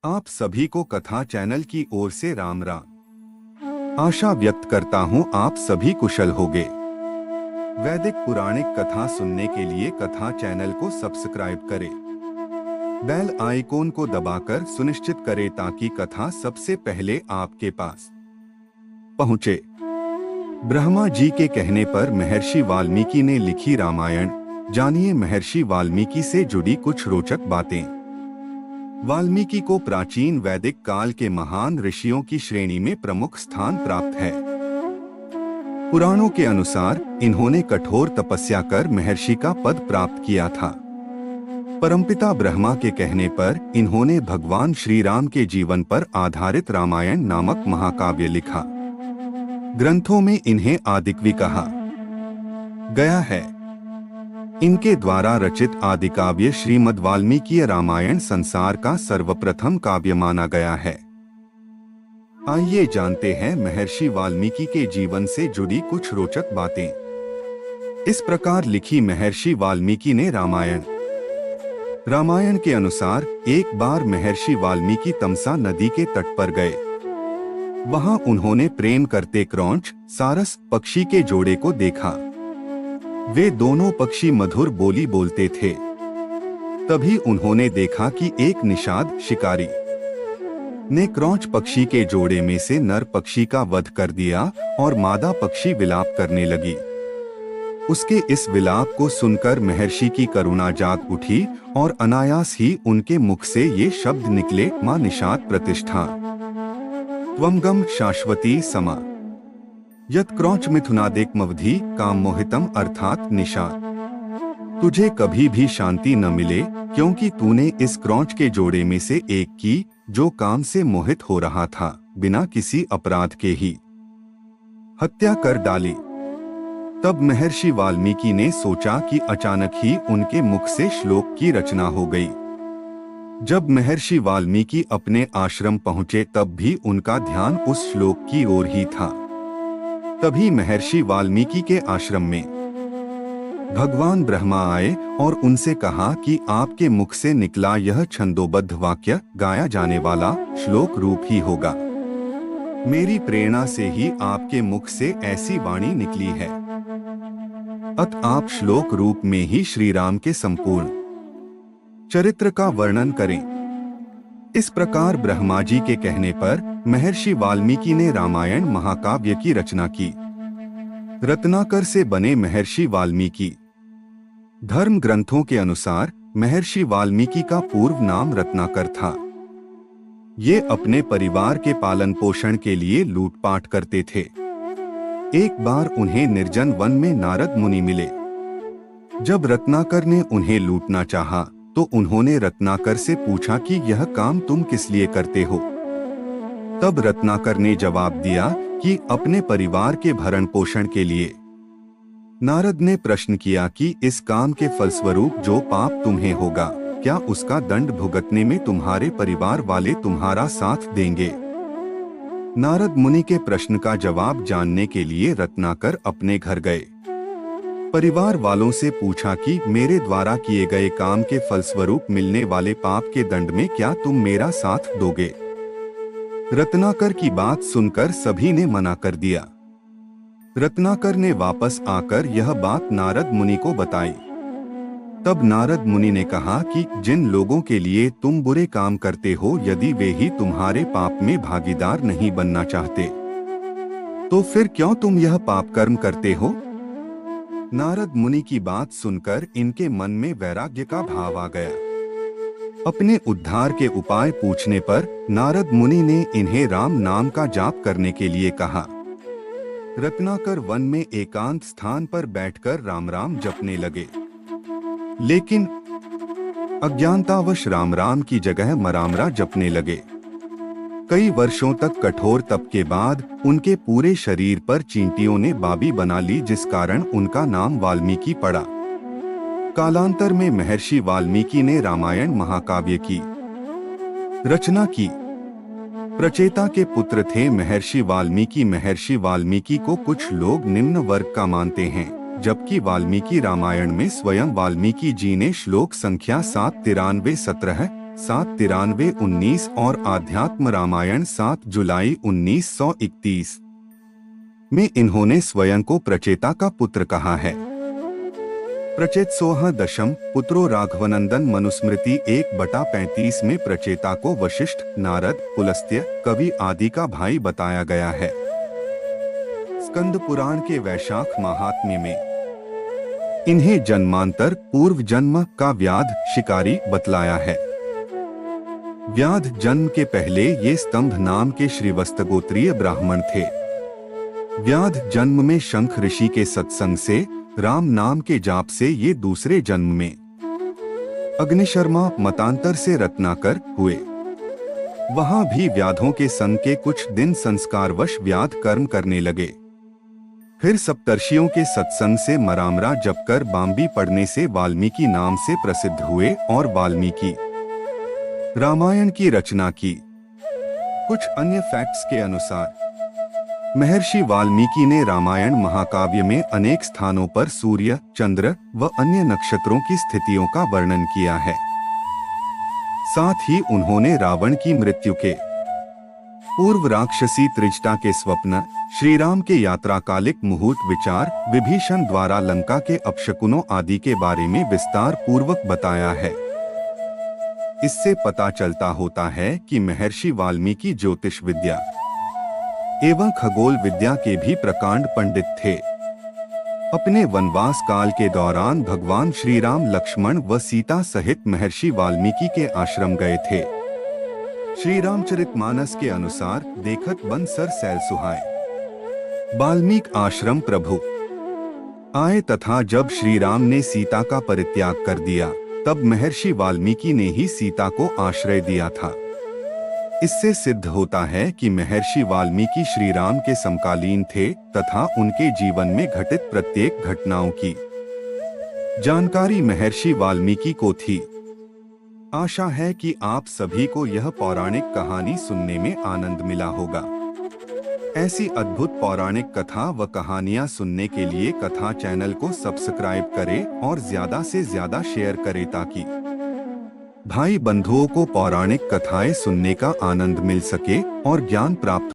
आप सभी को कथा चैनल की ओर से राम राम। आशा व्यक्त करता हूँ आप सभी कुशल होंगे। वैदिक पुराणिक कथा सुनने के लिए कथा चैनल को सब्सक्राइब करें। बेल आइकॉन को दबाकर सुनिश्चित करें ताकि कथा सबसे पहले आपके पास पहुँचे। ब्रह्मा जी के कहने पर महर्षि वाल्मीकि ने लिखी रामायण। जानिए महर्षि वाल्मीकि से जुड़ी कुछ रोचक बातें। वाल्मीकि को प्राचीन वैदिक काल के महान ऋषियों की श्रेणी में प्रमुख स्थान प्राप्त है। पुराणों के अनुसार इन्होंने कठोर तपस्या कर महर्षि का पद प्राप्त किया था। परमपिता ब्रह्मा के कहने पर इन्होंने भगवान श्री राम के जीवन पर आधारित रामायण नामक महाकाव्य लिखा। ग्रंथों में इन्हें आदिकवि कहा गया है। इनके द्वारा रचित आदिकाव्य श्रीमद् वाल्मीकि रामायण संसार का सर्वप्रथम काव्य माना गया है। आइए जानते हैं महर्षि वाल्मीकि के जीवन से जुड़ी कुछ रोचक बातें। इस प्रकार लिखी महर्षि वाल्मीकि ने रामायण। रामायण के अनुसार एक बार महर्षि वाल्मीकि तमसा नदी के तट पर गए। वहां उन्होंने प्रेम करते क्रौंच सारस पक्षी के जोड़े को देखा। वे दोनों पक्षी मधुर बोली बोलते थे। तभी उन्होंने देखा कि एक निषाद शिकारी ने क्रौंच पक्षी के जोड़े में से नर पक्षी का वध कर दिया और मादा पक्षी विलाप करने लगी। उसके इस विलाप को सुनकर महर्षि की करुणा जाग उठी और अनायास ही उनके मुख से ये शब्द निकले, मां निषाद प्रतिष्ठा त्वंगम शाश्वती समा यत क्रौंच मिथुनादेकमवधि काम मोहितम अर्थात निषाद, तुझे कभी भी शांति न मिले क्योंकि तूने इस क्रौंच के जोड़े में से एक की जो काम से मोहित हो रहा था, बिना किसी अपराध के ही हत्या कर डाली। तब महर्षि वाल्मीकि ने सोचा कि अचानक ही उनके मुख से श्लोक की रचना हो गई। जब महर्षि वाल्मीकि अपने आश्रम पहुंचे तब भी उनका ध्यान उस श्लोक की ओर ही था। तभी महर्षि वाल्मीकि के आश्रम में भगवान ब्रह्मा आए और उनसे कहा कि आपके मुख से निकला यह छंदोबद्ध वाक्य गाया जाने वाला श्लोक रूप ही होगा। मेरी प्रेरणा से ही आपके मुख से ऐसी वाणी निकली है। अत आप श्लोक रूप में ही श्री राम के संपूर्ण चरित्र का वर्णन करें। इस प्रकार ब्रह्मा जी के कहने पर महर्षि वाल्मीकि ने रामायण महाकाव्य की रचना की। रत्नाकर से बने महर्षि वाल्मीकि। धर्म ग्रंथों के अनुसार महर्षि वाल्मीकि का पूर्व नाम रत्नाकर था। ये अपने परिवार के पालन पोषण के लिए लूटपाट करते थे। एक बार उन्हें निर्जन वन में नारद मुनि मिले। जब रत्नाकर ने उन्हें लूटना चाहा तो उन्होंने रत्नाकर से पूछा कि यह काम तुम किस लिए करते हो। तब रत्नाकर ने जवाब दिया कि अपने परिवार के भरण पोषण के लिए। नारद ने प्रश्न किया कि इस काम के फलस्वरूप जो पाप तुम्हें होगा, क्या उसका दंड भुगतने में तुम्हारे परिवार वाले तुम्हारा साथ देंगे। नारद मुनि के प्रश्न का जवाब जानने के लिए रत्नाकर अपने घर गए। परिवार वालों से पूछा कि मेरे द्वारा किए गए काम के फलस्वरूप मिलने वाले पाप के दंड में क्या तुम मेरा साथ दोगे। रत्नाकर की बात सुनकर सभी ने मना कर दिया। रत्नाकर ने वापस आकर यह बात नारद मुनि को बताई। तब नारद मुनि ने कहा कि जिन लोगों के लिए तुम बुरे काम करते हो, यदि वे ही तुम्हारे पाप में भागीदार नहीं बनना चाहते तो फिर क्यों तुम यह पाप कर्म करते हो। नारद मुनि की बात सुनकर इनके मन में वैराग्य का भाव आ गया। अपने उद्धार के उपाय पूछने पर नारद मुनि ने इन्हें राम नाम का जाप करने के लिए कहा। रत्नाकर वन में एकांत स्थान पर बैठकर राम राम जपने लगे। लेकिन अज्ञानतावश राम राम की जगह मरामरा जपने लगे। कई वर्षों तक कठोर तप के बाद उनके पूरे शरीर पर चींटियों ने बाबी बना ली, जिस कारण उनका नाम वाल्मीकि पड़ा। कालांतर में महर्षि वाल्मीकि ने रामायण महाकाव्य की रचना की। प्रचेता के पुत्र थे महर्षि वाल्मीकि। महर्षि वाल्मीकि को कुछ लोग निम्न वर्ग का मानते हैं, जबकि वाल्मीकि रामायण में स्वयं वाल्मीकि जी ने श्लोक संख्या 793-17 793-19 और आध्यात्म रामायण 7 जुलाई 1931 में इन्होंने स्वयं को प्रचेता का पुत्र कहा है। प्रचेतसोह दशम पुत्रो राघवनंदन मनुस्मृति 1/35 में प्रचेता को वशिष्ठ, नारद, पुलस्त्य, कवि आदि का भाई बताया गया है। स्कंद पुराण के वैशाख महात्म्य में इन्हें जन्मांतर पूर्व जन्म का व्याध शिकारी बतलाया है। व्याध जन्म के पहले ये स्तंभ नाम के श्रीवस्त गोत्रीय ब्राह्मण थे। व्याध जन्म में शंख ऋषि के सत्संग से, राम नाम के जाप से ये दूसरे जन्म में अग्निशर्मा मतांतर से रत्नाकर हुए। वहां भी व्याधों के संग के कुछ दिन संस्कारवश व्याध कर्म करने लगे। फिर सप्तर्षियों के सत्संग से मरामरा जपकर बांबी पढ़ने से वाल्मीकि नाम से प्रसिद्ध हुए और वाल्मीकि रामायण की रचना की। कुछ अन्य फैक्ट्स के अनुसार महर्षि वाल्मीकि ने रामायण महाकाव्य में अनेक स्थानों पर सूर्य, चंद्र व अन्य नक्षत्रों की स्थितियों का वर्णन किया है। साथ ही उन्होंने रावण की मृत्यु के पूर्व राक्षसी त्रिजटा के स्वप्न, श्री राम के यात्राकालिक मुहूर्त विचार, विभीषण द्वारा लंका के अपशकुनों आदि के बारे में विस्तार पूर्वक बताया है। इससे पता चलता होता है कि महर्षि वाल्मीकि ज्योतिष विद्या एवं खगोल विद्या के भी प्रकांड पंडित थे। अपने वनवास काल के दौरान भगवान श्री राम, लक्ष्मण व सीता सहित महर्षि वाल्मीकि के आश्रम गए थे। श्री रामचरितमानस के अनुसार देखत बन सर सैल सुहाए, वाल्मीकि आश्रम प्रभु आए, तथा जब श्री राम ने सीता का परित्याग कर दिया तब महर्षि वाल्मीकि ने ही सीता को आश्रय दिया था। इससे सिद्ध होता है कि महर्षि वाल्मीकि श्री राम के समकालीन थे तथा उनके जीवन में घटित प्रत्येक घटनाओं की जानकारी महर्षि वाल्मीकि को थी। आशा है कि आप सभी को यह पौराणिक कहानी सुनने में आनंद मिला होगा। ऐसी अद्भुत पौराणिक कथा व कहानियां सुनने के लिए कथा चैनल को सब्सक्राइब करें और ज्यादा से ज्यादा शेयर करें ताकि भाई बंधुओं को पौराणिक कथाएं सुनने का आनंद मिल सके और ज्ञान प्राप्त